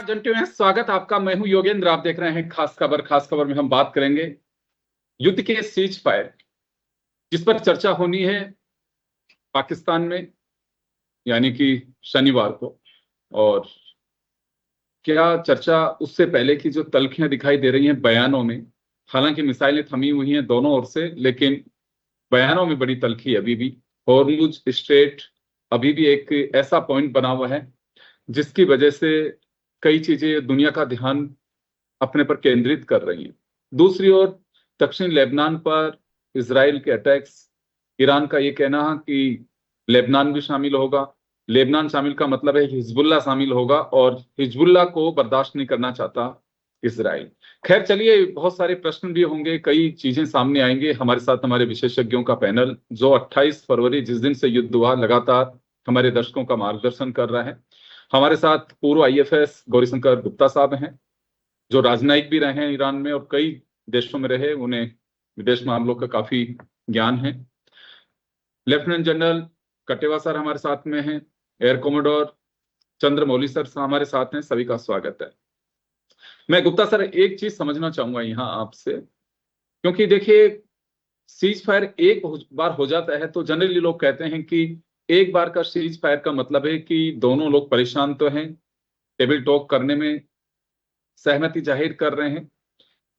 जनते में स्वागत आपका। मैं हूं योगेंद्र, आप देख रहे हैं खास खबर। खास खबर में हम बात करेंगे युद्ध के सीज फायर, जिस पर चर्चा होनी है पाकिस्तान में, यानी कि शनिवार को। और क्या चर्चा उससे पहले की जो तल्खियां दिखाई दे रही हैं बयानों में, हालांकि मिसाइलें थमी हुई हैं दोनों ओर से, लेकिन बयानों में बड़ी तल्खी है अभी भी। हॉर्मुज स्ट्रेट अभी भी एक ऐसा पॉइंट बना हुआ है जिसकी वजह से कई चीजें दुनिया का ध्यान अपने पर केंद्रित कर रही हैं। दूसरी ओर दक्षिण लेबनान पर इजराइल के अटैक्स, ईरान का ये कहना है कि लेबनान भी शामिल होगा। लेबनान शामिल का मतलब है कि हिजबुल्लाह शामिल होगा, और हिजबुल्लाह को बर्दाश्त नहीं करना चाहता इजराइल। खैर चलिए, बहुत सारे प्रश्न भी होंगे, कई चीजें सामने आएंगे। हमारे साथ हमारे विशेषज्ञों का पैनल, जो 28 फरवरी जिस दिन से युद्ध हुआ लगातार हमारे दर्शकों का मार्गदर्शन कर रहा है। हमारे साथ पूर्व आईएफएस गौरीशंकर गुप्ता साहब हैं, जो राजनयिक भी रहे हैं ईरान में और कई देशों में रहे, उन्हें विदेश मामलों का काफी ज्ञान है। लेफ्टिनेंट जनरल कटेवा सर हमारे साथ में हैं। एयर कोमोडोर चंद्रमौली सर हमारे साथ हैं। सभी का स्वागत है। मैं गुप्ता सर एक चीज समझना चाहूंगा यहाँ आपसे, क्योंकि देखिए सीज फायर एक बार हो जाता है तो जनरली लोग कहते हैं कि एक बार का सीज फायर का मतलब है कि दोनों लोग परेशान तो हैं, टेबल टॉक करने में सहमति जाहिर कर रहे हैं,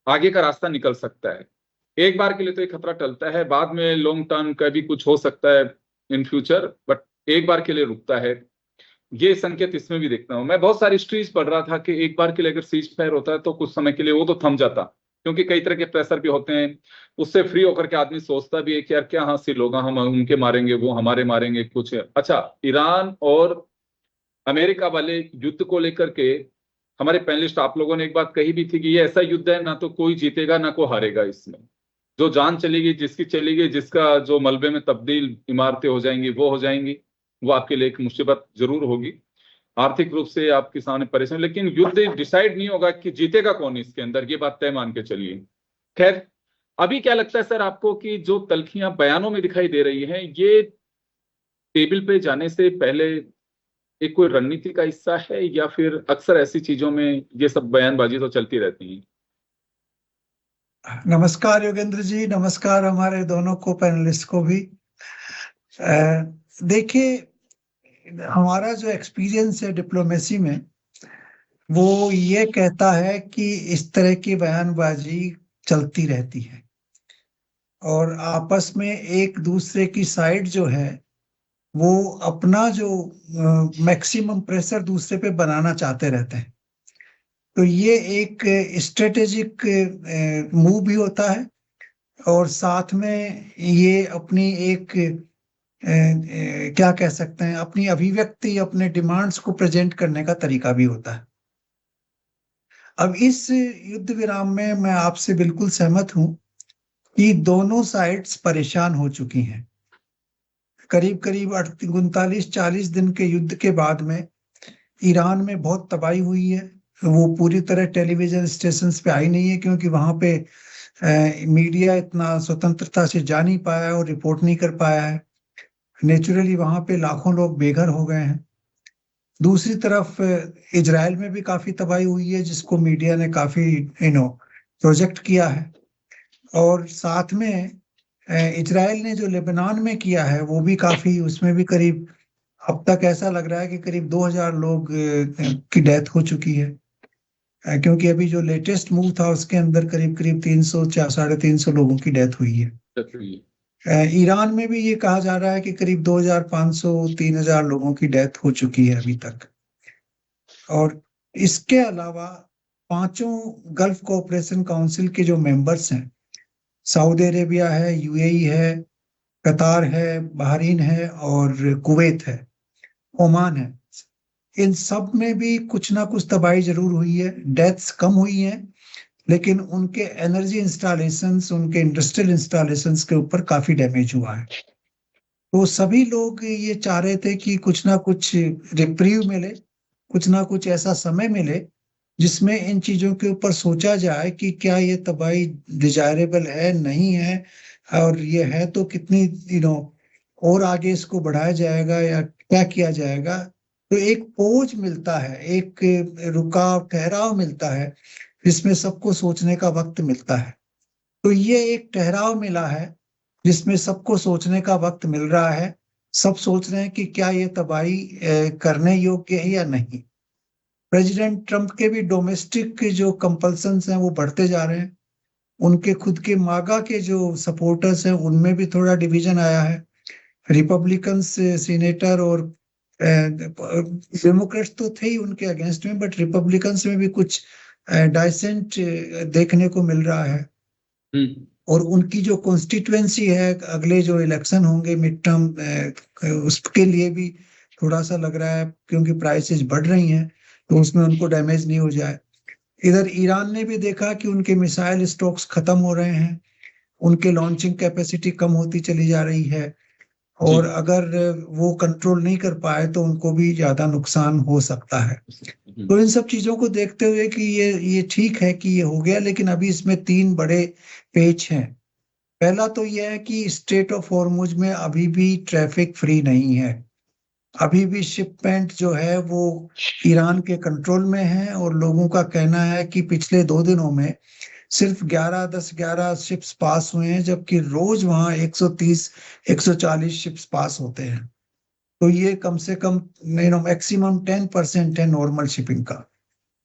आगे का रास्ता निकल सकता है। एक बार के लिए तो एक खतरा टलता है, बाद में लॉन्ग टर्म का भी कुछ हो सकता है इन फ्यूचर, बट एक बार के लिए रुकता है। ये संकेत इसमें भी देखता हूं। मैं बहुत सारी स्टोरीज पढ़ रहा था कि एक बार के लिए अगर सीज फायर होता है तो कुछ समय के लिए वो तो थम जाता, क्योंकि कई तरह के प्रेशर भी होते हैं। उससे फ्री होकर के आदमी सोचता भी है कि यार क्या हासिल होगा, हम उनके मारेंगे, वो हमारे मारेंगे, कुछ अच्छा। ईरान और अमेरिका वाले युद्ध को लेकर के हमारे पैनलिस्ट आप लोगों ने एक बात कही भी थी कि ये ऐसा युद्ध है ना तो कोई जीतेगा ना कोई हारेगा। इसमें जो जान चलेगी, जिसकी चलेगी, जिसका जो मलबे में तब्दील इमारतें हो जाएंगी वो हो जाएंगी, वो आपके लिए एक मुसीबत जरूर होगी। आर्थिक रूप से आपके सामने परेशान, लेकिन युद्ध डिसाइड नहीं होगा कि जीतेगा कौन इसके अंदर, ये बात तय मान के चलिए। खैर, अभी क्या लगता है सर आपको कि जो तल्खियां बयानों में दिखाई दे रही हैं, ये टेबल पे जाने से पहले एक कोई रणनीति का हिस्सा है, या फिर अक्सर ऐसी चीजों में ये सब बयानबाजी तो चलती रहती है? नमस्कार योगेंद्र जी, नमस्कार हमारे दोनों को पैनलिस्ट को भी। देखिए, हमारा जो एक्सपीरियंस है डिप्लोमेसी में वो ये कहता है कि इस तरह की बयानबाजी चलती रहती है और आपस में एक दूसरे की साइड जो है वो अपना जो मैक्सिमम प्रेशर दूसरे पे बनाना चाहते रहते हैं। तो ये एक स्ट्रेटेजिक मूव भी होता है और साथ में ये अपनी एक क्या कह सकते हैं, अपनी अभिव्यक्ति, अपने डिमांड्स को प्रेजेंट करने का तरीका भी होता है। अब इस युद्ध विराम में मैं आपसे बिल्कुल सहमत हूं कि दोनों साइड्स परेशान हो चुकी हैं। करीब करीब 39-40 दिन के युद्ध के बाद में ईरान में बहुत तबाही हुई है। वो पूरी तरह टेलीविजन स्टेशंस पे आई नहीं है, क्योंकि वहां पे मीडिया इतना स्वतंत्रता से जा नहीं पाया है और रिपोर्ट नहीं कर पाया है। नेचुरली वहां पे लाखों लोग बेघर हो गए हैं। दूसरी तरफ इजराइल में भी काफी तबाही हुई है, जिसको मीडिया ने काफी प्रोजेक्ट किया है। और साथ में इजराइल ने जो लेबनान में किया है वो भी काफी, उसमें भी करीब अब तक ऐसा लग रहा है कि करीब 2000 लोग की डेथ हो चुकी है। क्योंकि अभी जो लेटेस्ट मूव था उसके अंदर करीब करीब 300 350 लोगों की डेथ हुई है। ईरान में भी ये कहा जा रहा है कि करीब 2500-3000 लोगों की डेथ हो चुकी है अभी तक। और इसके अलावा पांचों गल्फ कोऑपरेशन काउंसिल के जो मेंबर्स हैं, सऊदी अरेबिया है, यूएई है, कतार है, बहरीन है और कुवैत है, ओमान है, इन सब में भी कुछ ना कुछ तबाही जरूर हुई है। डेथ्स कम हुई हैं, लेकिन उनके एनर्जी इंस्टॉलेशंस, उनके इंडस्ट्रियल इंस्टॉलेशंस के ऊपर काफी डैमेज हुआ है। तो सभी लोग ये चाह रहे थे कि कुछ ना कुछ रिप्रीव मिले, कुछ ना कुछ ऐसा समय मिले जिसमें इन चीजों के ऊपर सोचा जाए कि क्या ये तबाही डिजायरेबल है, नहीं है, और ये है तो कितनी और आगे इसको बढ़ाया जाएगा या क्या किया जाएगा। तो एक पोज मिलता है, एक रुकाव ठहराव मिलता है, जिसमें सबको सोचने का वक्त मिलता है। तो ये एक ठहराव मिला है जिसमें सबको सोचने का वक्त मिल रहा है। सब सोच रहे हैं कि क्या ये तबाही करने योग्य है या नहीं। प्रेसिडेंट ट्रम्प के भी डोमेस्टिक जो कंपल्सन्स हैं वो बढ़ते जा रहे हैं। उनके खुद के मागा के जो सपोर्टर्स हैं उनमें भी थोड़ा डिवीजन आया है। रिपब्लिकन्स सीनेटर और डेमोक्रेट्स तो थे ही उनके अगेंस्ट में, बट रिपब्लिकन्स में भी कुछ डाइसेंट देखने को मिल रहा है। और उनकी जो कॉन्स्टिट्युएंसी है, अगले जो इलेक्शन होंगे मिड टर्म, उसके लिए भी थोड़ा सा लग रहा है, क्योंकि प्राइसेस बढ़ रही हैं तो उसमें उनको डैमेज नहीं हो जाए। इधर ईरान ने भी देखा कि उनके मिसाइल स्टॉक्स खत्म हो रहे हैं, उनके लॉन्चिंग कैपेसिटी कम होती चली जा रही है, और अगर वो कंट्रोल नहीं कर पाए तो उनको भी ज्यादा नुकसान हो सकता है। तो इन सब चीजों को देखते हुए कि ये ठीक है कि ये हो गया, लेकिन अभी इसमें 3 बड़े पेच हैं। पहला तो यह है कि स्ट्रेट ऑफ हॉर्मुज में अभी भी ट्रैफिक फ्री नहीं है। अभी भी शिपमेंट जो है वो ईरान के कंट्रोल में है, और लोगों का कहना है कि पिछले 2 दिनों में सिर्फ 11 शिप्स पास हुए हैं, जबकि रोज वहां 130 140 शिप्स पास होते हैं। तो ये कम से कम मैक्सिमम 10% है नॉर्मल शिपिंग का।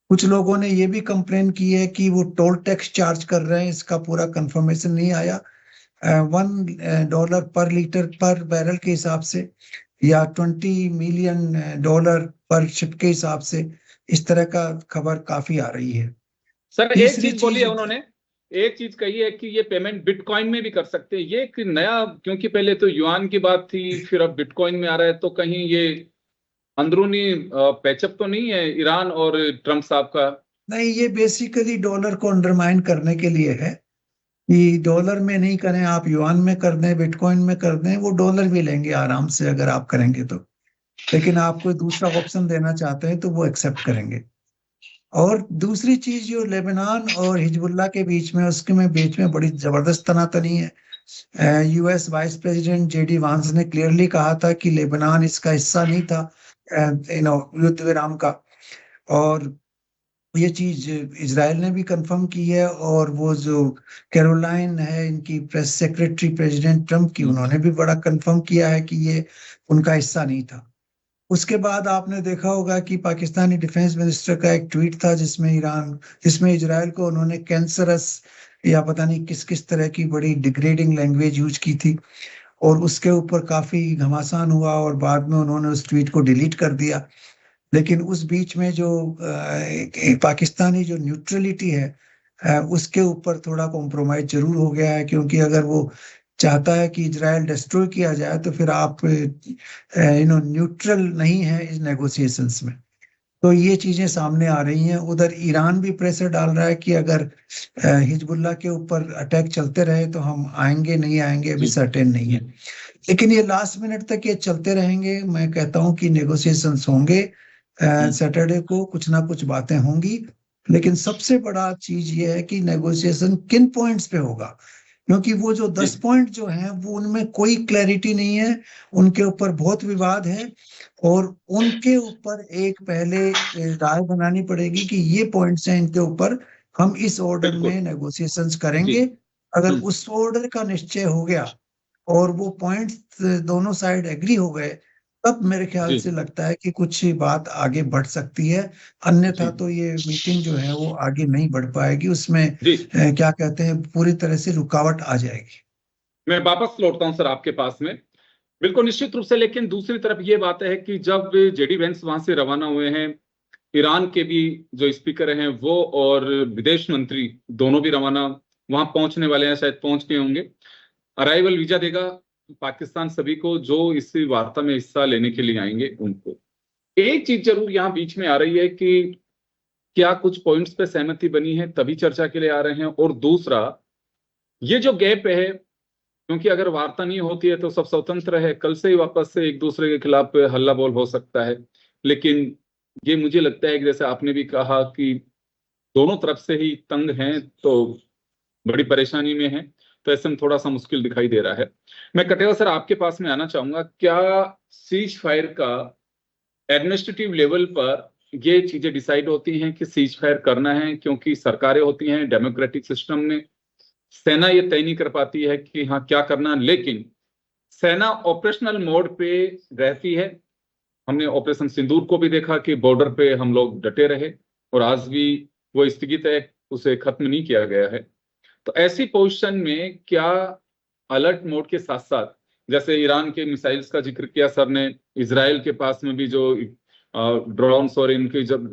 कुछ लोगों ने ये भी कंप्लेन की है कि वो टोल टैक्स चार्ज कर रहे हैं, इसका पूरा कंफर्मेशन नहीं आया। $1 पर लीटर पर बैरल के हिसाब से, या $20 मिलियन पर शिप के हिसाब से, इस तरह का खबर काफी आ रही है। सर एक तीसरी चीज बोली है चीज, उन्होंने, एक चीज कही है कि ये पेमेंट बिटकॉइन में भी कर सकते हैं। ये एक नया, क्योंकि पहले तो युआन की बात थी, फिर अब बिटकॉइन में आ रहा है, तो कहीं ये अंदरूनी पैचअप तो नहीं है ईरान और ट्रम्प साहब का? नहीं, ये बेसिकली डॉलर को अंडरमाइन करने के लिए है कि डॉलर में नहीं करें आप, युआन में कर दें, बिटकॉइन में कर दें, वो डॉलर भी लेंगे आराम से अगर आप करेंगे तो। लेकिन आप कोई दूसरा ऑप्शन देना चाहते हैं तो वो एक्सेप्ट करेंगे। और दूसरी चीज, जो लेबनान और हिजबुल्लाह के बीच में, उसके में बीच में बड़ी जबरदस्त तनातनी है। यूएस वाइस प्रेसिडेंट जेडी वांस ने क्लियरली कहा था कि लेबनान इसका हिस्सा नहीं था युद्ध विराम का। और ये चीज इजराइल ने भी कंफर्म की है, और वो जो कैरोलाइन है इनकी प्रेस सेक्रेटरी प्रेसिडेंट ट्रम्प की, उन्होंने भी बड़ा कंफर्म किया है कि ये उनका हिस्सा नहीं था। उसके बाद आपने देखा होगा कि पाकिस्तानी डिफेंस मिनिस्टर का एक ट्वीट था जिसमें इजराइल को उन्होंने कैंसरस या पता नहीं किस किस तरह की बड़ी डिग्रेडिंग लैंग्वेज यूज की थी, और उसके ऊपर काफी घमासान हुआ, और बाद में उन्होंने उस ट्वीट को डिलीट कर दिया। लेकिन उस बीच में जो पाकिस्तानी जो न्यूट्रलिटी है, उसके ऊपर थोड़ा कॉम्प्रोमाइज जरूर हो गया है, क्योंकि अगर वो चाहता है कि इजराइल डिस्ट्रॉय किया जाए तो फिर आप न्यूट्रल नहीं है इस नेगोशिएशंस में। तो ये चीजें सामने आ रही हैं। उधर ईरान भी प्रेशर डाल रहा है कि अगर हिजबुल्लाह के ऊपर अटैक चलते रहे तो हम आएंगे, नहीं आएंगे अभी सर्टेन नहीं है। लेकिन ये लास्ट मिनट तक ये चलते रहेंगे। मैं कहता हूं कि नेगोशिएशंस होंगे, सैटरडे को कुछ ना कुछ बातें होंगी। लेकिन सबसे बड़ा चीज ये है कि नेगोशिएशन किन पॉइंट्स पे होगा, क्योंकि वो जो 10 पॉइंट जो हैं वो उनमें कोई क्लैरिटी नहीं है, उनके ऊपर बहुत विवाद है, और उनके ऊपर एक पहले राय बनानी पड़ेगी कि ये पॉइंट्स हैं, इनके ऊपर हम इस ऑर्डर में नेगोशिएशंस करेंगे। अगर उस ऑर्डर का निश्चय हो गया और वो पॉइंट्स दोनों साइड एग्री हो गए, तब मेरे ख्याल से लगता है कि कुछ बात आगे बढ़ सकती है। अन्यथा तो ये मीटिंग जो है वो आगे नहीं बढ़ पाएगी, उसमें क्या कहते हैं, पूरी तरह से रुकावट आ जाएगी। मैं वापस लौटता हूं सर आपके पास में, बिल्कुल निश्चित रूप से। लेकिन दूसरी तरफ ये बात है कि जब जेडी वेंस वहां से रवाना हुए हैं, ईरान के भी जो स्पीकर हैं वो और विदेश मंत्री दोनों भी रवाना वहां पहुंचने वाले हैं, शायद पहुंच गए होंगे। अराइवल वीजा देगा पाकिस्तान सभी को जो इस वार्ता में हिस्सा लेने के लिए आएंगे उनको। एक चीज जरूर यहाँ बीच में आ रही है कि क्या कुछ पॉइंट्स पे सहमति बनी है तभी चर्चा के लिए आ रहे हैं, और दूसरा ये जो गैप है, क्योंकि अगर वार्ता नहीं होती है तो सब स्वतंत्र है, कल से ही वापस से एक दूसरे के खिलाफ हल्ला बोल हो सकता है। लेकिन ये मुझे लगता है कि जैसे आपने भी कहा कि दोनों तरफ से ही तंग हैं, तो बड़ी परेशानी में है, तो ऐसे में थोड़ा सा मुश्किल दिखाई दे रहा है। मैं कटेवा सर आपके पास में आना चाहूंगा, क्या सीज फायर का एडमिनिस्ट्रेटिव लेवल पर ये चीजें डिसाइड होती हैं कि सीज फायर करना है, क्योंकि सरकारें होती हैं डेमोक्रेटिक सिस्टम में। सेना ये तय नहीं कर पाती है कि हाँ क्या करना, लेकिन सेना ऑपरेशनल मोड पे रहती है। हमने ऑपरेशन सिंदूर को भी देखा कि बॉर्डर पे हम लोग डटे रहे और आज भी वो स्थगित है, उसे खत्म नहीं किया गया है। तो ऐसी पोजीशन में क्या अलर्ट मोड के साथ साथ, जैसे ईरान के मिसाइल्स का जिक्र किया सर ने, इजराइल के पास में भी जो ड्रोन्स और इनकी जब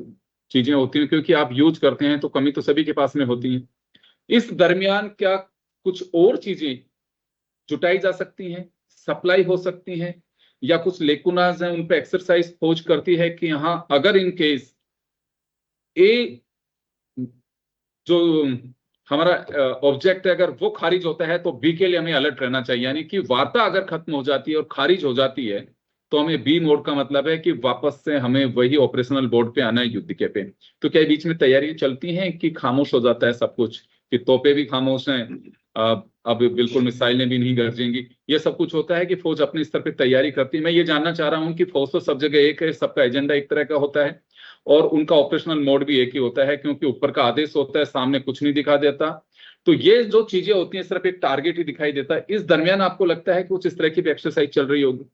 चीजें होती हैं, क्योंकि आप यूज करते हैं तो कमी तो सभी के पास में होती है। इस दरमियान क्या कुछ और चीजें जुटाई जा सकती हैं, सप्लाई हो सकती हैं, या कुछ लेकुनाज हैं उन पे एक्सरसाइज फौज करती है कि हाँ अगर इन केस ए जो हमारा ऑब्जेक्ट है अगर वो खारिज होता है तो बी के लिए हमें अलर्ट रहना चाहिए। यानी कि वार्ता अगर खत्म हो जाती है और खारिज हो जाती है तो हमें बी मोड का मतलब है कि वापस से हमें वही ऑपरेशनल बोर्ड पे आना है, युद्ध के पे। तो क्या बीच में तैयारी चलती है कि खामोश हो जाता है सब कुछ, कि तोपे भी खामोश हैं, अब बिल्कुल मिसाइलें भी नहीं गरजेंगी? ये सब कुछ होता है कि फौज अपने स्तर पे तैयारी करती है। मैं ये जानना चाह रहा हूँ कि फौज तो सब जगह एक है, सबका एजेंडा एक तरह का होता है और उनका ऑपरेशनल मोड भी एक ही होता है, क्योंकि ऊपर का आदेश होता है, सामने कुछ नहीं दिखा देता। तो ये जो चीजें होती हैं सिर्फ एक टारगेट ही दिखाई देता है। इस दरमियान आपको लगता है कि कुछ इस तरह की भी एक्सरसाइज चल रही होगी?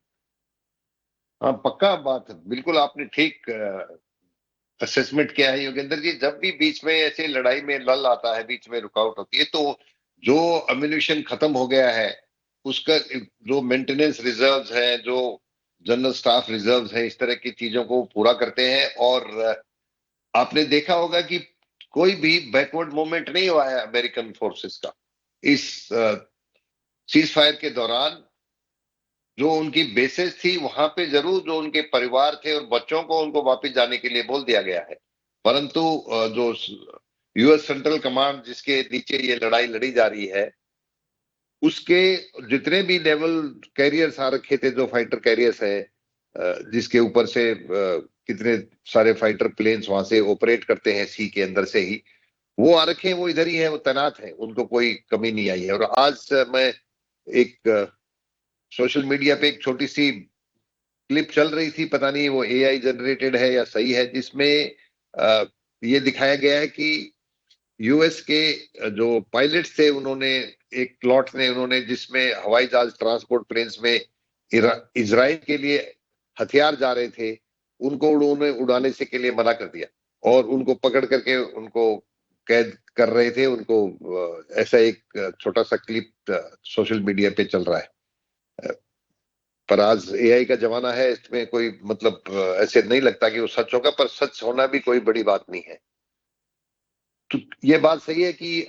हाँ, पक्का बात है, बिल्कुल आपने ठीक असेसमेंट किया है योगेंद्र जी। जब भी बीच में ऐसे लड़ाई में लल आता है, बीच में रुकावट होती है, तो जो अम्यूनिशन खत्म हो गया है उसका जो मेंटेनेंस रिजर्व्स है, जो जनरल स्टाफ रिजर्व्स है, इस तरह की चीजों को पूरा करते हैं। और आपने देखा होगा कि कोई भी बैकवर्ड मूवमेंट नहीं हुआ है अमेरिकन फोर्सेस का इस सीज फायर के दौरान। जो उनकी बेसेस थी वहां पे जरूर जो उनके परिवार थे और बच्चों को उनको वापस जाने के लिए बोल दिया गया है, परंतु जो यूएस सेंट्रल कमांड जिसके नीचे ये लड़ाई लड़ी जा रही है, उसके जितने भी लेवल कैरियर्स आ रखे थे, जो फाइटर कैरियर्स है, जिसके ऊपर से कितने सारे फाइटर प्लेन्स वहां से ऑपरेट करते हैं सी के अंदर से ही, वो आ रखे हैं, वो इधर ही है, वो तैनात है, उनको कोई कमी नहीं आई है। और आज मैं एक सोशल मीडिया पे एक छोटी सी क्लिप चल रही थी, पता नहीं वो एआई जनरेटेड है या सही है, जिसमें ये दिखाया गया है कि यूएस के जो पायलट्स थे, उन्होंने एक प्लॉट ने उन्होंने जिसमें हवाई जहाज ट्रांसपोर्ट प्लेन्स में इजराइल के लिए हथियार जा रहे थे, उनको उन्होंने उड़ाने से के लिए मना कर दिया और उनको पकड़ करके उनको कैद कर रहे थे उनको। ऐसा एक छोटा सा क्लिप सोशल मीडिया पे चल रहा है। पर आज एआई का जमाना है, इसमें कोई मतलब ऐसे नहीं लगता कि वो सच होगा, पर सच होना भी कोई बड़ी बात नहीं है। तो ये बात सही है कि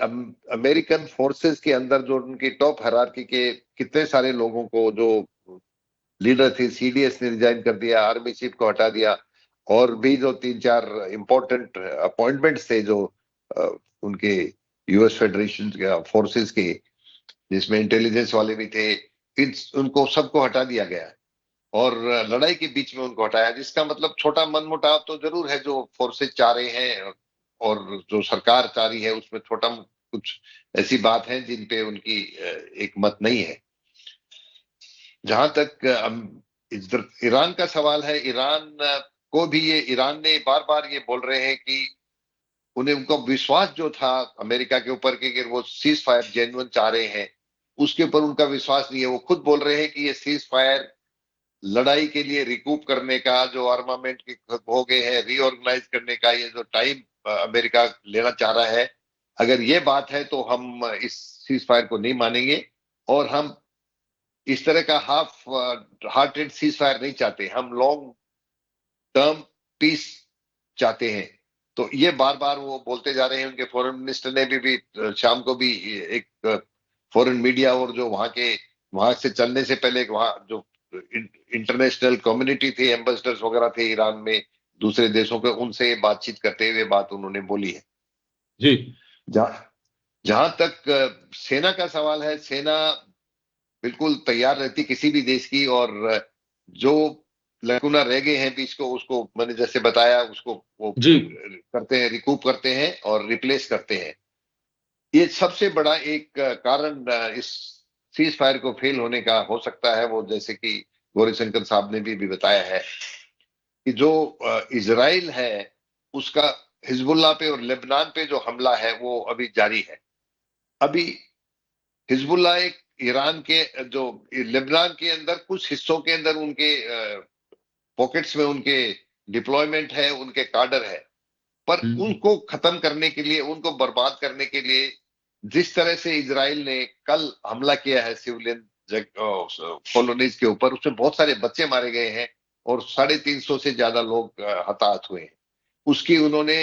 अमेरिकन फोर्सेस के अंदर जो उनकी टॉप हायरार्की के कितने सारे लोगों को, जो लीडर थे, सीडीएस ने रिजाइन कर दिया, आर्मी चीफ को हटा दिया, और भी जो 3-4 इंपॉर्टेंट अपॉइंटमेंट्स थे जो उनके यूएस फेडरेशन फोर्सेस के, जिसमें इंटेलिजेंस वाले भी थे, उनको सबको हटा दिया गया और लड़ाई के बीच में उनको हटाया, जिसका मतलब छोटा मनमुटाव तो जरूर है जो फोर्सेस चाह रहे हैं और जो सरकार चाह रही है, उसमें छोटा कुछ ऐसी बात है जिन पे उनकी एक मत नहीं है। जहां तक ईरान का सवाल है, ईरान ने बार बार ये बोल रहे हैं कि उन्हें उनका विश्वास जो था अमेरिका के ऊपर कि वो सीज फायर जेन्युइन चाह रहे हैं, उसके ऊपर उनका विश्वास नहीं है। वो खुद बोल रहे हैं कि ये सीज फायर लड़ाई के लिए रिकूप करने का, जो आर्मामेंट के हो गए हैं, रीऑर्गेनाइज करने का ये जो टाइम अमेरिका लेना चाह रहा है, अगर ये बात है तो हम इस सीज फायर को नहीं मानेंगे और हम इस तरह का हाफ हार्टेड सीज फायर नहीं चाहते, हम लॉन्ग टर्म पीस चाहते हैं। तो ये बार बार वो बोलते जा रहे हैं। उनके फॉरेन मिनिस्टर ने भी शाम को भी एक फॉरेन मीडिया और जो वहां से चलने से पहले वहां जो इंटरनेशनल कम्युनिटी थे, एम्बेसडर्स वगैरह थे ईरान में दूसरे देशों के, उनसे बातचीत करते हुए बात उन्होंने बोली है जी। जहां तक सेना का सवाल है, सेना बिल्कुल तैयार रहती किसी भी देश की, और जो लकुना रह गए हैं बीच को, उसको मैंने जैसे बताया, उसको वो जी करते हैं, रिकूप करते हैं और रिप्लेस करते हैं। ये सबसे बड़ा एक कारण इस सीज फायर को फेल होने का हो सकता है, वो जैसे कि गौरीशंकर साहब ने भी बताया है। कि जो इजराइल है उसका हिजबुल्लाह पे और लेबनान पे जो हमला है वो अभी जारी है। अभी हिजबुल्लाह एक ईरान के जो लेबनान के अंदर कुछ हिस्सों के अंदर उनके पॉकेट्स में उनके डिप्लॉयमेंट है, उनके कार्डर है, पर उनको खत्म करने के लिए, उनको बर्बाद करने के लिए जिस तरह से इजराइल ने कल हमला किया है सिविलियन कॉलोनीज के ऊपर, उसमें बहुत सारे बच्चे मारे गए हैं और 350 से ज्यादा लोग हताहत हुए हैं। उसकी उन्होंने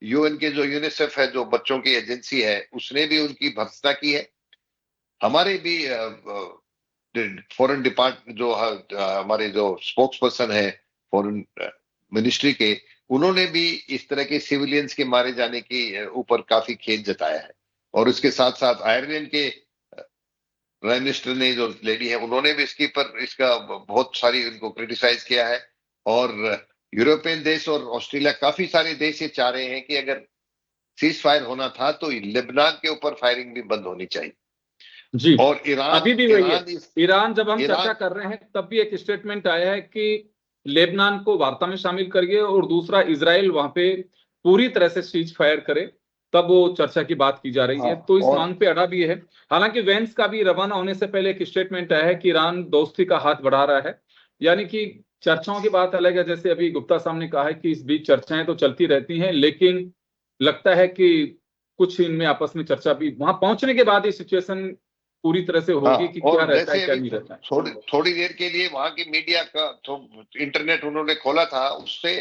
यूएन के जो यूनिसेफ है, जो बच्चों की एजेंसी है, उसने भी उनकी भर्त्सना की है। हमारे भी फॉरेन डिपार्टमेंट जो हमारे जो स्पोक्स पर्सन है फॉरेन मिनिस्ट्री के, उन्होंने भी इस तरह के सिविलियंस के मारे जाने के ऊपर काफी खेद जताया है। और उसके साथ साथ आयरलैंड के प्राइम मिनिस्टर ने, जो लेडी है, उन्होंने भी इसका बहुत सारी उनको क्रिटिसाइज किया है। और यूरोपियन देश और ऑस्ट्रेलिया, काफी सारे देश ये चाह रहे हैं कि अगर सीज फायर होना था तो लेबनान के ऊपर फायरिंग भी बंद होनी चाहिए। जी, और ईरान अभी भी वही है। ईरान जब हम चर्चा कर रहे हैं तब भी एक स्टेटमेंट आया है कि लेबनान को वार्ता में शामिल करिए, और दूसरा इजराइल वहां पे पूरी तरह से सीज फायर करे, तब वो चर्चा की बात की जा रही है। तो इस मांग पे अड़ा भी है। हालांकि वेंस का भी रवाना होने से पहले एक स्टेटमेंट आया है कि ईरान दोस्ती का हाथ बढ़ा रहा है, यानी कि चर्चाओं की बात अलग है। जैसे अभी गुप्ता साहब ने कहा है कि इस बीच चर्चाएं तो चलती रहती हैं, लेकिन लगता है कि कुछ इनमें आपस में चर्चा भी वहां पहुंचने के बाद ये सिचुएशन पूरी तरह से होगी कि क्या रहता है क्या नहीं रहता है। थोड़ी देर के लिए वहां की मीडिया का इंटरनेट उन्होंने खोला था, उससे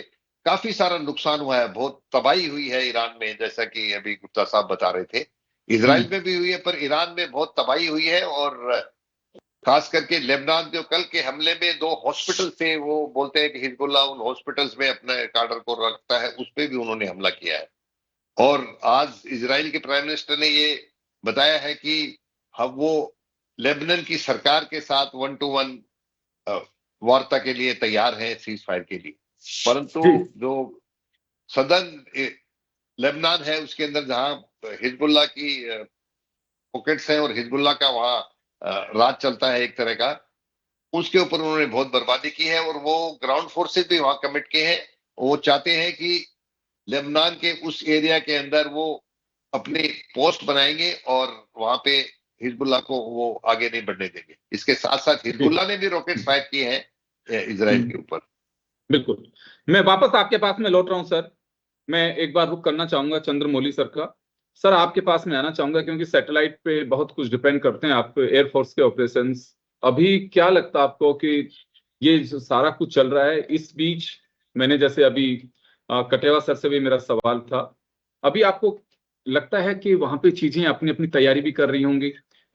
काफी सारा नुकसान हुआ है, बहुत तबाही हुई है ईरान में, जैसा कि अभी गुप्ता साहब बता रहे थे। इजराइल में भी हुई है, पर ईरान में बहुत तबाही हुई है। और खास करके लेबनान जो कल के हमले में 2 हॉस्पिटल थे, वो बोलते हैं कि हिजबुल्लाह उन हॉस्पिटल्स में अपने कार्डर को रखता है, उस पर भी उन्होंने हमला किया है। और आज इजराइल के प्राइम मिनिस्टर ने ये बताया है कि हम वो लेबनान की सरकार के साथ 1-to-1 वार्ता के लिए तैयार है, सीज फायर के लिए। परंतु जो सदर्न लेबनान है उसके अंदर जहां हिजबुल्लाह की पॉकेट्स हैं और हिजबुल्लाह का वहां राज चलता है एक तरह का, उसके ऊपर उन्होंने बहुत बर्बादी की है। और वो ग्राउंड फोर्सेस भी वहां कमिट किए हैं। वो चाहते हैं कि लेबनान के उस एरिया के अंदर वो अपने पोस्ट बनाएंगे और वहां पे हिजबुल्लाह को वो आगे नहीं बढ़ने देंगे। इसके साथ साथ हिजबुल्लाह ने भी रॉकेट फायर किए हैं इजराइल के ऊपर। बिल्कुल, मैं वापस आपके पास में लौट रहा हूं सर। मैं एक बार रुक करना चाहूंगा चंद्रमौली सर का। सर आपके पास में आना चाहूंगा, क्योंकि सैटेलाइट पे बहुत कुछ डिपेंड करते हैं आप एयरफोर्स के ऑपरेशंस। अभी क्या लगता है आपको कि ये जो सारा कुछ चल रहा है, इस बीच मैंने जैसे अभी कटेवा सर से भी मेरा सवाल था, अभी आपको लगता है कि वहां पे चीजें अपनी अपनी तैयारी भी कर रही होंगी?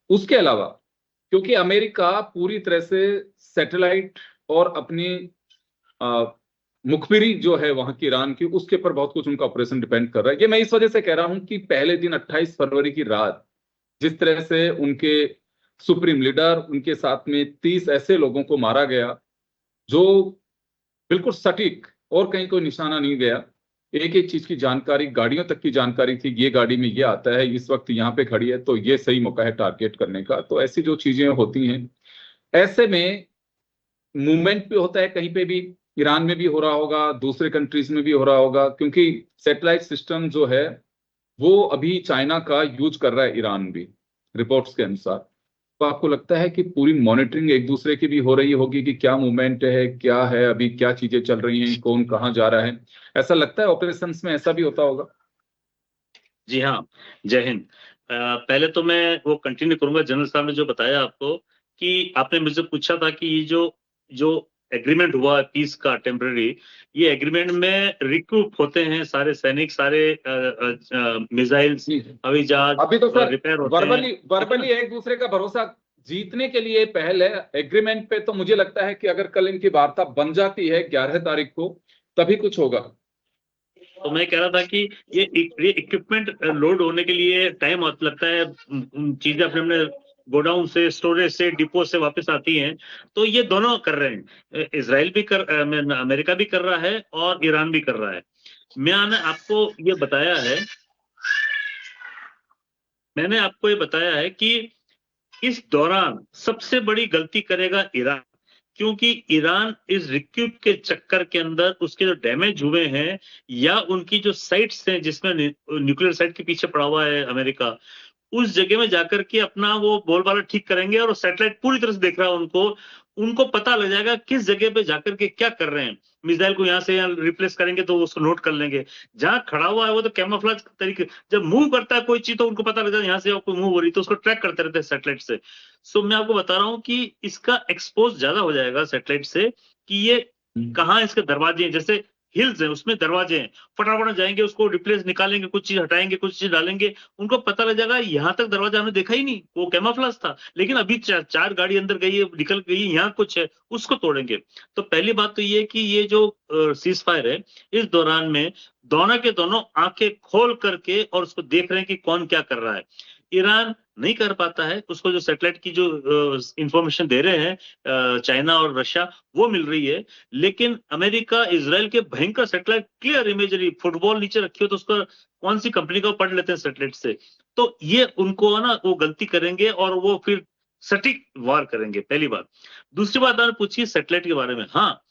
उसके अलावा क्योंकि अमेरिका पूरी तरह से सैटेलाइट और अपनी मुखबिरी जो है वहां की ईरान की, उसके ऊपर बहुत कुछ उनका ऑपरेशन डिपेंड कर रहा है। ये मैं इस वजह से कह रहा हूं कि पहले दिन 28 फरवरी की रात जिस तरह से उनके सुप्रीम लीडर, उनके साथ में 30 ऐसे लोगों को मारा गया जो बिल्कुल सटीक और कहीं कोई निशाना नहीं गया, एक एक चीज की जानकारी, गाड़ियों तक की जानकारी थी, ये गाड़ी में ये आता है, इस वक्त यहाँ पे खड़ी है, तो ये सही मौका है टारगेट करने का। तो ऐसी जो चीजें होती हैं, ऐसे में मूवमेंट भी होता है कहीं पे भी, ईरान में भी हो रहा होगा, दूसरे कंट्रीज में भी हो रहा होगा, क्योंकि सैटेलाइट सिस्टम जो है वो अभी चाइना का यूज कर रहा है ईरान भी, रिपोर्ट्स के अनुसार। तो आपको लगता है कि पूरी मॉनिटरिंग एक दूसरे की भी हो रही होगी कि क्या मूवमेंट है, क्या है, अभी क्या चीजें चल रही हैं, कौन कहाँ जा रहा है? ऐसा लगता है ऑपरेशंस में ऐसा भी होता होगा? जी हाँ, जय हिंद। पहले तो मैं वो कंटिन्यू करूंगा, जनरल साहब ने जो बताया आपको, कि आपने मुझसे पूछा था कि ये जो एग्रीमेंट हुआ पीस का टेम्पररी, ये एग्रीमेंट में रिक्रूट होते हैं सारे सैनिक, सारे मिसाइल्स, हवाई जहाज अभी तो सर रिपेयर होते हैं। वर्बली एक दूसरे का भरोसा जीतने के लिए पहल है एग्रीमेंट पे। तो मुझे लगता है कि अगर कल इनकी वार्ता बन जाती है 11 तारीख को, तभी कुछ होगा। तो मैं कह रहा था कि ये इक्विपमेंट लोड होने के लिए टाइम लगता है, चीजें अपने गोडाउन से, स्टोरेज से, डिपो से वापस आती हैं। तो ये दोनों कर रहे हैं, इजराइल भी अमेरिका भी कर रहा है और ईरान भी कर रहा है। मैंने आपको ये बताया है कि इस दौरान सबसे बड़ी गलती करेगा ईरान, क्योंकि ईरान इस रिक्यूब के चक्कर के अंदर उसके जो डैमेज हुए हैं या उनकी जो साइट्स हैं जिसमें न्यूक्लियर साइट के पीछे पड़ा हुआ है अमेरिका, उस जगह में जाकर के अपना वो बोलबाला ठीक करेंगे और सैटेलाइट पूरी तरह से देख रहा है उनको पता लग जाएगा किस जगह पे जाकर के क्या कर रहे हैं। मिसाइल को यहाँ से यहाँ रिप्लेस करेंगे तो उसको नोट कर लेंगे। जहां खड़ा हुआ है वो तो कैमोफ्लेज तरीके, जब मूव करता है कोई चीज तो उनको पता लग जाता है यहाँ से कोई मूव हो रही तो उसको ट्रैक करते रहते हैं सैटेलाइट से। सो मैं आपको बता रहा हूँ कि इसका एक्सपोज ज्यादा हो जाएगा सैटेलाइट से कि ये कहाँ इसके दरवाजे हैं, जैसे हिल्स हैं उसमें दरवाजे हैं, फटाफट जाएंगे उसको रिप्लेस निकालेंगे, कुछ चीज हटाएंगे, कुछ चीज डालेंगे, उनको पता लग जाएगा यहाँ तक दरवाजा हमने देखा ही नहीं, वो कैमोफ्लेज था, लेकिन अभी चार गाड़ी अंदर गई है, निकल गई, यहाँ कुछ है, उसको तोड़ेंगे। तो पहली बात तो ये कि ये जो सीज फायर है इस दौरान में दोनों के दोनों आंखें खोल करके और उसको देख रहे हैं कि कौन क्या कर रहा है। ईरान नहीं कर पाता है, उसको जो सैटेलाइट की जो इंफॉर्मेशन दे रहे हैं चाइना और रशिया वो मिल रही है, लेकिन अमेरिका इजराइल के भयंकर सैटेलाइट क्लियर इमेजरी, फुटबॉल नीचे रखी हो तो उसका कौन सी कंपनी का पढ़ लेते हैं सैटेलाइट से, तो ये उनको ना वो गलती करेंगे और वो फिर सटीक वार करेंगे, पहली बात। दूसरी बात आपने पूछी सैटेलाइट के बारे में, हाँ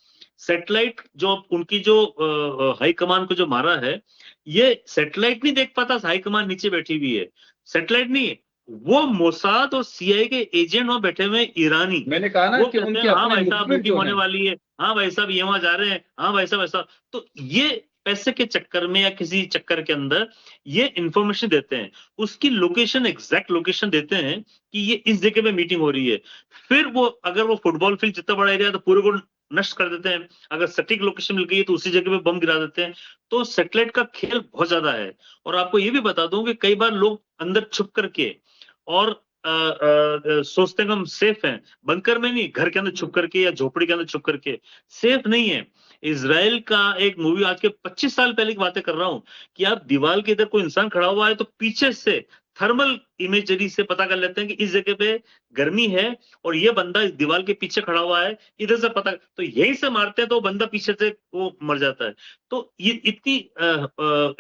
सैटेलाइट जो उनकी जो हाई कमान को जो मारा है, ये सैटेलाइट नहीं देख पाता, हाई कमान नीचे बैठी हुई है, सैटेलाइट नहीं है, वो मोसाद और सीआईए के एजेंट वहां बैठे हुए ईरानी, मैंने कहा ना वो कि कहते उनके हैं हाँ अपने भाई साहब मुखबिर बुकिंग जो होने हैं। वाली है, हाँ भाई साहब ये वहां जा रहे हैं, हाँ भाई साहब ऐसा, तो ये पैसे के चक्कर में या किसी चक्कर के अंदर ये इंफॉर्मेशन देते हैं, उसकी लोकेशन, एग्जैक्ट लोकेशन देते हैं कि ये इस जगह पे मीटिंग हो रही है, फिर वो अगर वो फुटबॉल फील्ड जितना बड़ा एरिया है तो पूरे को नष्ट कर देते हैं, अगर सटीक लोकेशन मिल गई है तो उसी जगह पे बम गिरा देते हैं। तो सैटेलाइट का खेल बहुत ज्यादा है। और आपको ये भी बता दूं कि कई बार लोग अंदर छुप करके और सोचते हैं कि हम सेफ हैं, बंकर में नहीं, घर के अंदर छुप करके या झोपड़ी के अंदर छुप करके, सेफ नहीं है। इजराइल का एक मूवी, आज के 25 साल पहले की बातें कर रहा हूं, कि आप दीवार के इधर कोई इंसान खड़ा हुआ है तो पीछे से थर्मल इमेजरी से पता कर लेते हैं कि इस जगह पे गर्मी है और ये बंदा इस दीवार के पीछे खड़ा हुआ है, इधर से पता, तो यहीं से मारते हैं तो बंदा पीछे से वो मर जाता है। तो ये इतनी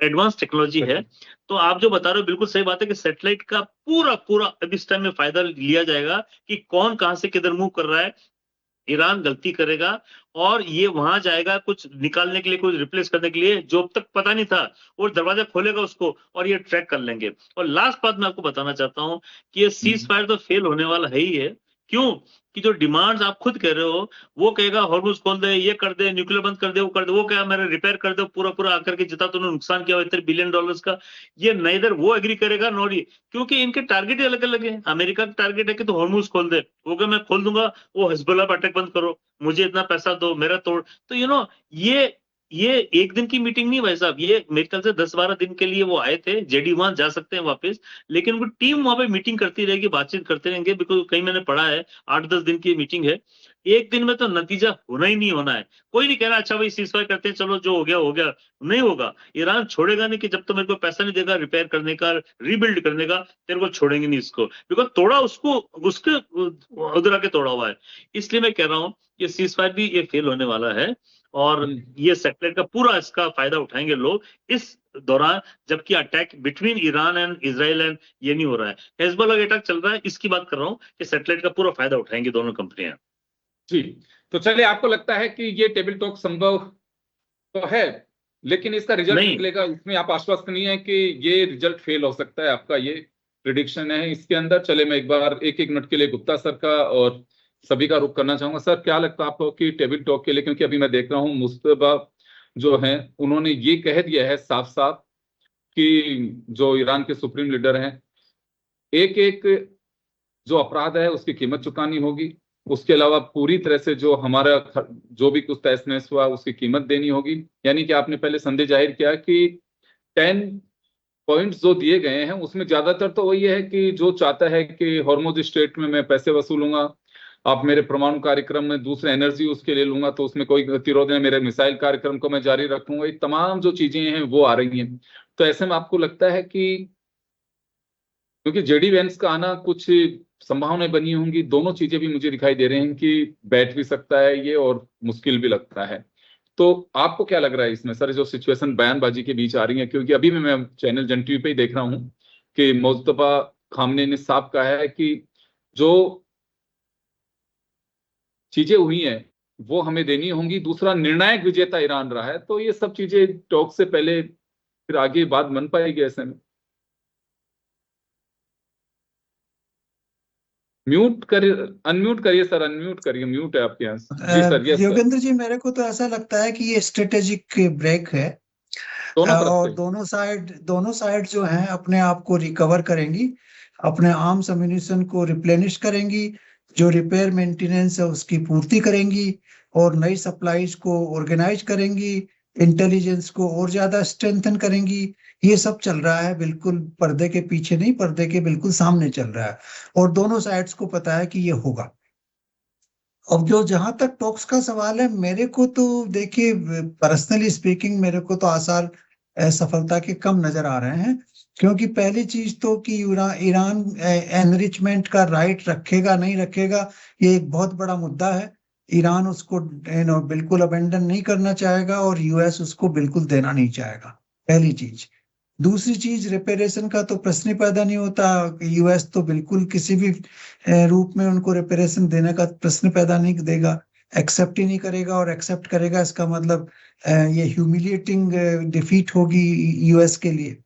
एडवांस टेक्नोलॉजी है। तो आप जो बता रहे हो बिल्कुल सही बात है कि सैटेलाइट का पूरा पूरा अब इस टाइम में फायदा लिया जाएगा कि कौन कहां से किधर मूव कर रहा है। ईरान गलती करेगा और ये वहां जाएगा कुछ निकालने के लिए, कुछ रिप्लेस करने के लिए, जो अब तक पता नहीं था, वो दरवाजा खोलेगा उसको और ये ट्रैक कर लेंगे। और लास्ट बात मैं आपको बताना चाहता हूं कि ये सीज फायर तो फेल होने वाला है ही है। क्यों? कि जो डिमांड्स आप खुद कह रहे हो, वो कहेगा हॉर्मुज खोल दे, ये कर दे, न्यूक्लियर बंद कर दे, वो कर दे, वो क्या मेरे रिपेयर कर दे पूरा पूरा आकर के, जितना तूने नुकसान किया $1 बिलियन का, ये नेदर वो एग्री करेगा नॉट ये, क्योंकि इनके टारगेट ही अलग अलग है। अमेरिका का टारगेट है कि तो हॉर्मुज खोल दे, वो क्या मैं खोल दूंगा, वो हिजबुल्लाह पर अटैक बंद करो, मुझे इतना पैसा दो, मेरा तोड़। तो ये एक दिन की मीटिंग नहीं भाई साहब, ये मेरे ख्याल से 10-12 दिन के लिए वो आए थे। जेडी वहां जा सकते हैं वापस, लेकिन वो टीम वहां पे मीटिंग करती रहेगी, बातचीत करते रहेंगे, बिकॉज कहीं मैंने पढ़ा है 8-10 दिन की मीटिंग है। एक दिन में तो नतीजा होना ही नहीं होना है। कोई नहीं कह रहा अच्छा भाई सीज फायर करते हैं, चलो जो हो गया हो गया, नहीं होगा। ईरान छोड़ेगा नहीं कि जब तक मेरे को पैसा नहीं देगा रिपेयर करने का, रीबिल्ड करने का, तेरे को छोड़ेंगे नहीं इसको, बिकॉज तोड़ा उसको, उसके उधर आके तोड़ा हुआ है। इसलिए मैं कह रहा हूँ ये सीज फायर भी ये फेल होने वाला है और ये सैटेलाइट का पूरा इसका फायदा उठाएंगे लोग इस दौरान, जबकि attack between Iran and Israel and ये नहीं हो रहा है, हिजबुल्लाह का अटैक चल रहा है। इसकी बात कर रहा हूँ कि सैटेलाइट का पूरा फायदा उठाएंगे दोनों कंपनियां। जी, तो चलिए, आपको लगता है कि ये टेबल टॉक संभव तो है, लेकिन इसका रिजल्ट नहीं। निकलेगा, इसमें आप आश्वस्त नहीं है कि ये रिजल्ट फेल हो सकता है, आपका ये प्रिडिक्शन है इसके अंदर? चले, मैं एक बार एक मिनट के लिए गुप्ता सर का और सभी का रुख करना चाहूंगा। सर, क्या लगता है आपको कि टेबल टॉक के लिए, क्योंकि अभी मैं देख रहा हूँ मुस्तफा जो हैं उन्होंने ये कह दिया है साफ साफ कि जो ईरान के सुप्रीम लीडर हैं, एक एक जो अपराध है उसकी कीमत चुकानी होगी, उसके अलावा पूरी तरह से जो हमारा जो भी कुछ तहस नहस हुआ उसकी कीमत देनी होगी। यानी कि आपने पहले संदेश जाहिर किया कि 10 पॉइंट्स जो दिए गए हैं उसमें ज्यादातर तो वही है कि जो चाहता है कि हॉर्मुज स्ट्रेट में मैं पैसे वसूलूंगा, आप मेरे परमाणु कार्यक्रम में दूसरे एनर्जी उसके ले लूंगा तो उसमें कोई गतिरोध नहीं, मेरे मिसाइल कार्यक्रम को मैं जारी रखूंगा, ये तमाम जो चीजें हैं वो आ रही हैं। तो ऐसे में आपको लगता है कि क्योंकि जेडी वेंस का आना कुछ संभावनाएं बनी होंगी, दोनों चीजें भी मुझे दिखाई दे रही हैं कि बैठ भी सकता है ये और मुश्किल भी लगता है, तो आपको क्या लग रहा है इसमें सर, जो सिचुएशन बयानबाजी के बीच आ रही है? क्योंकि अभी मैं चैनल जन टीवी पे ही देख रहा हूं कि मुस्तफा खामने ने साफ कहा है कि जो चीजें हुई हैं वो हमें देनी होंगी। दूसरा, निर्णायक विजेता ईरान रहा है, तो ये सब चीजें टॉक से पहले फिर आगे बात बन पाएगी ऐसे में। म्यूट करिए, अनम्यूट करिए सर, अनम्यूट करिए, म्यूट है आपके यहाँ। जी sir, yes sir. Yogendra ji, मेरे को तो ऐसा लगता है कि ये स्ट्रेटेजिक ब्रेक है दोनों तरफ और से। दोनों साइड जो हैं अपने आप को रिकवर करेंगी, अपने आर्म्स अम्यूनिशन को रिप्लेनिश करेंगी, जो रिपेयर मेंटेनेंस है उसकी पूर्ति करेंगी और नई सप्लाईज को ऑर्गेनाइज करेंगी, इंटेलिजेंस को और ज्यादा स्ट्रेंथन करेंगी। ये सब चल रहा है, बिल्कुल पर्दे के पीछे नहीं, पर्दे के बिल्कुल सामने चल रहा है और दोनों साइड्स को पता है कि ये होगा। अब जो जहां तक टॉक्स का सवाल है, मेरे को तो देखिए, पर्सनली स्पीकिंग, मेरे को तो आसार सफलता के कम नजर आ रहे हैं, क्योंकि पहली चीज तो कि ईरान एनरिचमेंट का राइट रखेगा नहीं रखेगा, ये एक बहुत बड़ा मुद्दा है। ईरान उसको बिल्कुल अबेंडन नहीं करना चाहेगा और यूएस उसको बिल्कुल देना नहीं चाहेगा, पहली चीज। दूसरी चीज, रिपेरेशन का तो प्रश्न ही पैदा नहीं होता। यूएस तो बिल्कुल किसी भी रूप में उनको रिपेरेशन देने का प्रश्न पैदा नहीं देगा, एक्सेप्ट ही नहीं करेगा, और एक्सेप्ट करेगा इसका मतलब ये ह्यूमिलिएटिंग डिफीट होगी यूएस के लिए।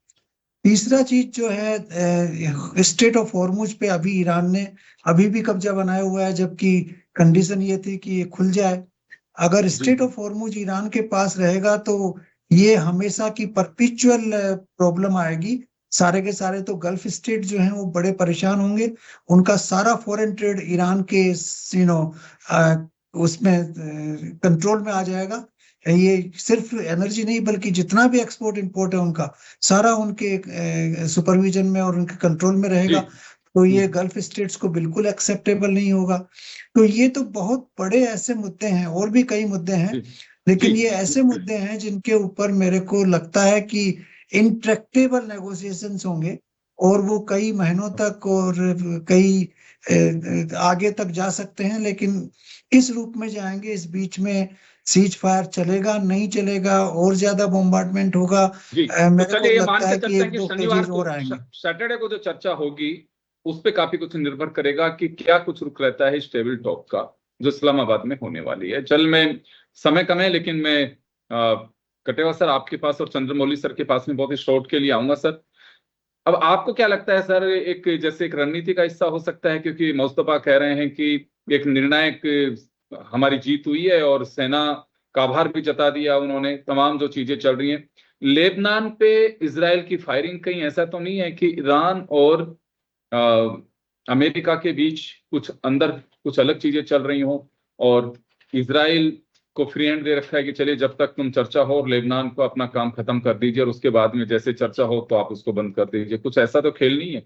तीसरा चीज जो है, स्टेट ऑफ हॉर्मुज पे अभी ईरान ने अभी भी कब्जा बनाया हुआ है, जबकि कंडीशन ये थी कि ये खुल जाए। अगर स्टेट ऑफ हॉर्मुज ईरान के पास रहेगा तो ये हमेशा की परपिचुअल प्रॉब्लम आएगी। सारे के सारे तो गल्फ स्टेट जो हैं वो बड़े परेशान होंगे, उनका सारा फॉरेन ट्रेड ईरान के उसमें कंट्रोल में आ जाएगा। ये सिर्फ एनर्जी नहीं बल्कि जितना भी एक्सपोर्ट इंपोर्ट है उनका सारा उनके सुपरविजन में और उनके कंट्रोल में रहेगा। तो ये गल्फ स्टेट्स को बिल्कुल एक्सेप्टेबल नहीं होगा। तो ये तो बहुत बड़े ऐसे मुद्दे हैं, और भी कई मुद्दे हैं, लेकिन ये ऐसे मुद्दे हैं जिनके ऊपर मेरे को लगता है कि इंट्रैक्टेबल नेगोशिएशंस होंगे और वो कई महीनों तक और कई आगे तक जा सकते हैं। लेकिन किस रूप में जाएंगे, इस बीच में सीज फायर चलेगा नहीं चलेगा, और ज्यादा बॉम्बार्डमेंट होगा, मेरे को लगता है कि 1-2 फेजेस और आएंगे। सैटरडे को जो चर्चा होगी उस पर काफी कुछ निर्भर करेगा कि क्या कुछ रुख रहता है टेबल टॉक का जो इस्लामाबाद में होने वाली है। चल, मैं समय कम है लेकिन मैं कटेवा सर आपके पास और चंद्रमौली सर के पास में बहुत ही शॉर्ट के लिए आऊंगा सर। अब आपको क्या लगता है सर, एक जैसे एक रणनीति का हिस्सा हो सकता है, क्योंकि मुस्तफा कह रहे हैं कि एक निर्णायक हमारी जीत हुई है और सेना का आभार भी जता दिया उन्होंने, तमाम जो चीजें चल रही हैं लेबनान पे इजराइल की फायरिंग, कहीं ऐसा तो नहीं है कि ईरान और अमेरिका के बीच कुछ अंदर कुछ अलग चीजें चल रही हो और इजराइल को फ्री हैंड दे रखा है कि चलिए जब तक तुम चर्चा हो और लेबनान को अपना काम खत्म कर दीजिए और उसके बाद में जैसे चर्चा हो तो आप उसको बंद कर दीजिए, कुछ ऐसा तो खेल नहीं है?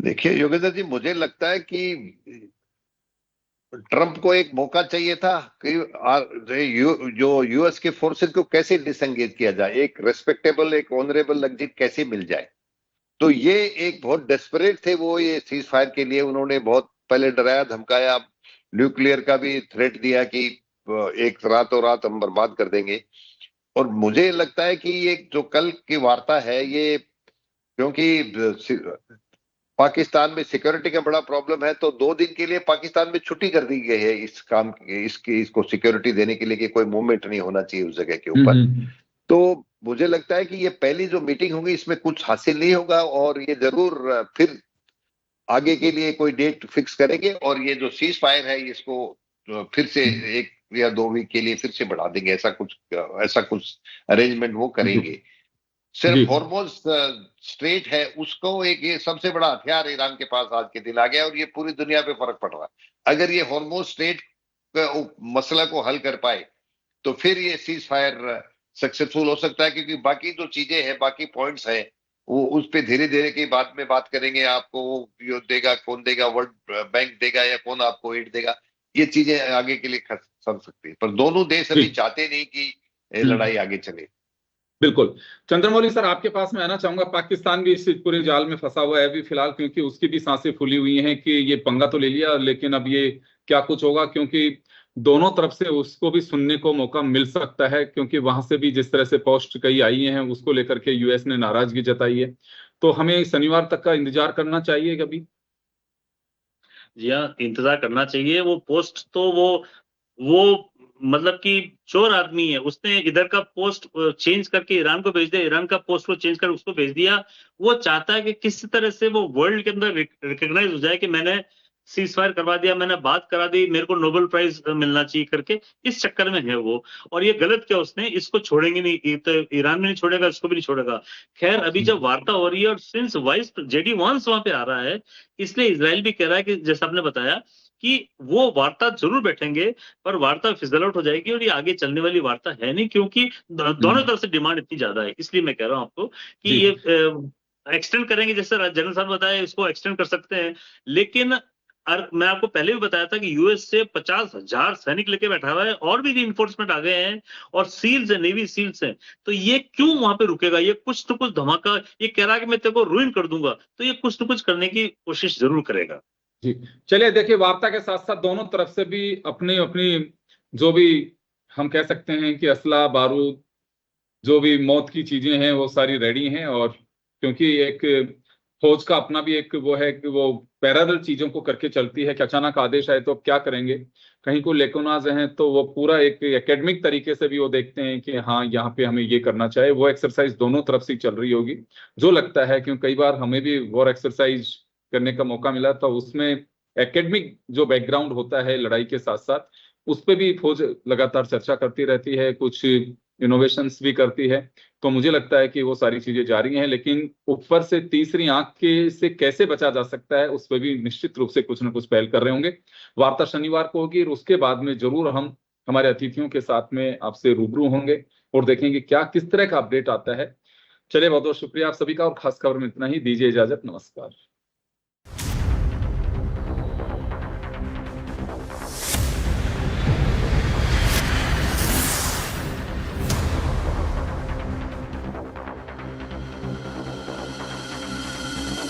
देखिए योगेंद्र जी, मुझे लगता है कि ट्रंप को एक मौका चाहिए था कि जो यूएस के फोर्सेस को कैसे डिसंगेज किया जाए, एक रेस्पेक्टेबल, एक ऑनरेबल एग्जिट कैसे मिल जाए। तो ये एक बहुत डेस्परेट थे वो, ये सीज फायर के लिए उन्होंने बहुत पहले डराया धमकाया, न्यूक्लियर का भी थ्रेट दिया कि एक रातों रात हम बर्बाद कर देंगे। और मुझे लगता है कि ये जो कल की वार्ता है, ये क्योंकि पाकिस्तान में सिक्योरिटी का बड़ा प्रॉब्लम है, तो 2 दिन के लिए पाकिस्तान में छुट्टी कर दी गई है इस काम इसको सिक्योरिटी देने के लिए कि कोई मूवमेंट नहीं होना चाहिए उस जगह के ऊपर। तो मुझे लगता है कि ये पहली जो मीटिंग होगी इसमें कुछ हासिल नहीं होगा और ये जरूर फिर आगे के लिए कोई डेट फिक्स करेंगे और ये जो सीज फायर है इसको फिर से 1 या 2 वीक के लिए फिर से बढ़ा देंगे, ऐसा कुछ अरेंजमेंट वो करेंगे। सिर्फ हॉर्मोज स्ट्रेट है उसको एक ये सबसे बड़ा हथियार ईरान के पास आज के दिन आ गया और ये पूरी दुनिया पे फर्क पड़ रहा है। अगर ये हॉर्मोज स्ट्रेट मसला को हल कर पाए तो फिर ये सीज फायर सक्सेसफुल हो सकता है, क्योंकि बाकी जो चीजें हैं, बाकी पॉइंट्स हैं, वो उस पे धीरे धीरे की बाद में बात करेंगे। आपको वो देगा, कौन देगा, वर्ल्ड बैंक देगा या कौन आपको एड देगा, ये चीजें आगे के लिए सर सकती है। पर दोनों देश अभी चाहते नहीं कि लड़ाई आगे चले। बिल्कुल। चंद्रमौली सर आपके पास में आना चाहूंगा। पाकिस्तान भी इस पूरे जाल में फंसा हुआ है अभी फिलहाल, क्योंकि उसकी भी सांसें फूली हुई हैं कि ये पंगा तो ले लिया लेकिन अब ये क्या कुछ होगा, क्योंकि दोनों तरफ से उसको भी सुनने को मौका मिल सकता है, क्योंकि वहां से भी जिस तरह से पोस्ट कई आई हैं उसको लेकर के यूएस ने नाराजगी जताई है। तो हमें शनिवार तक का इंतजार करना चाहिए कभी? जी हाँ, इंतजार करना चाहिए। वो पोस्ट तो वो मतलब कि चोर आदमी है, उसने इधर का पोस्ट चेंज करके ईरान को भेज दिया, ईरान का पोस्ट को चेंज कर उसको भेज दिया। वो चाहता है कि किस तरह से वो वर्ल्ड के अंदर रिकॉग्नाइज हो जाए कि मैंने सीज फायर करवा दिया, मैंने बात करा दी, मेरे को नोबेल प्राइज मिलना चाहिए करके, इस चक्कर में है वो। और ये गलत किया उसने, इसको छोड़ेंगे नहीं, ये तो ईरान में नहीं छोड़ेगा, इसको भी नहीं छोड़ेगा। खैर, अभी जब वार्ता हो रही है और सिंस वाइस जेडी वांस वहां पे आ रहा है, इसलिए इसराइल भी कह रहा है कि जैसा आपने बताया कि वो वार्ता जरूर बैठेंगे, पर वार्ता फिजल आउट हो जाएगी और ये आगे चलने वाली वार्ता है नहीं, क्योंकि दोनों तरफ से डिमांड इतनी ज्यादा है। इसलिए मैं कह रहा हूं आपको कि जी। ये एक्सटेंड करेंगे, जैसे जनरल साहब बताया, इसको एक्सटेंड कर सकते हैं। लेकिन मैं आपको पहले भी बताया था कि यूएस से 50,000 सैनिक लेके बैठा हुआ है, और भी रीइंफोर्समेंट आ गए हैं, और सील्स है, नेवी सील्स हैं। तो ये क्यों वहां पे रुकेगा? ये कुछ तो कुछ धमाका, ये कह रहा है कि मैं तेरे को रुइन कर दूंगा, तो ये कुछ तो कुछ करने की कोशिश जरूर करेगा। जी, चलिए देखिए, वार्ता के साथ साथ दोनों तरफ से भी अपनी अपनी जो भी हम कह सकते हैं कि असला बारूद, जो भी मौत की चीजें हैं, वो सारी रेडी हैं। और क्योंकि एक फौज का अपना भी एक वो है कि वो पैरेलल चीजों को करके चलती है कि अचानक आदेश आए तो अब क्या करेंगे, कहीं कोई लेकुनाज हैं तो वो पूरा एक एकेडमिक तरीके से भी वो देखते हैं कि हाँ यहाँ पे हमें ये करना चाहिए। वो एक्सरसाइज दोनों तरफ से चल रही होगी, जो लगता है, क्योंकि कई बार हमें भी वॉर एक्सरसाइज करने का मौका मिला था, उसमें एकेडमिक जो बैकग्राउंड होता है लड़ाई के साथ साथ, उस पर भी फौज लगातार चर्चा करती रहती है, कुछ इनोवेशंस भी करती है। तो मुझे लगता है कि वो सारी चीजें जारी हैं, लेकिन ऊपर से तीसरी आंख के से कैसे बचा जा सकता है, उस पर भी निश्चित रूप से कुछ ना कुछ पहल कर रहे होंगे। वार्ता शनिवार को होगी और उसके बाद में जरूर हम हमारे अतिथियों के साथ में आपसे रूबरू होंगे और देखेंगे क्या किस तरह का अपडेट आता है। चलिए, बहुत बहुत शुक्रिया आप सभी का, और खास खबर में इतना ही। दीजिए इजाजत, नमस्कार।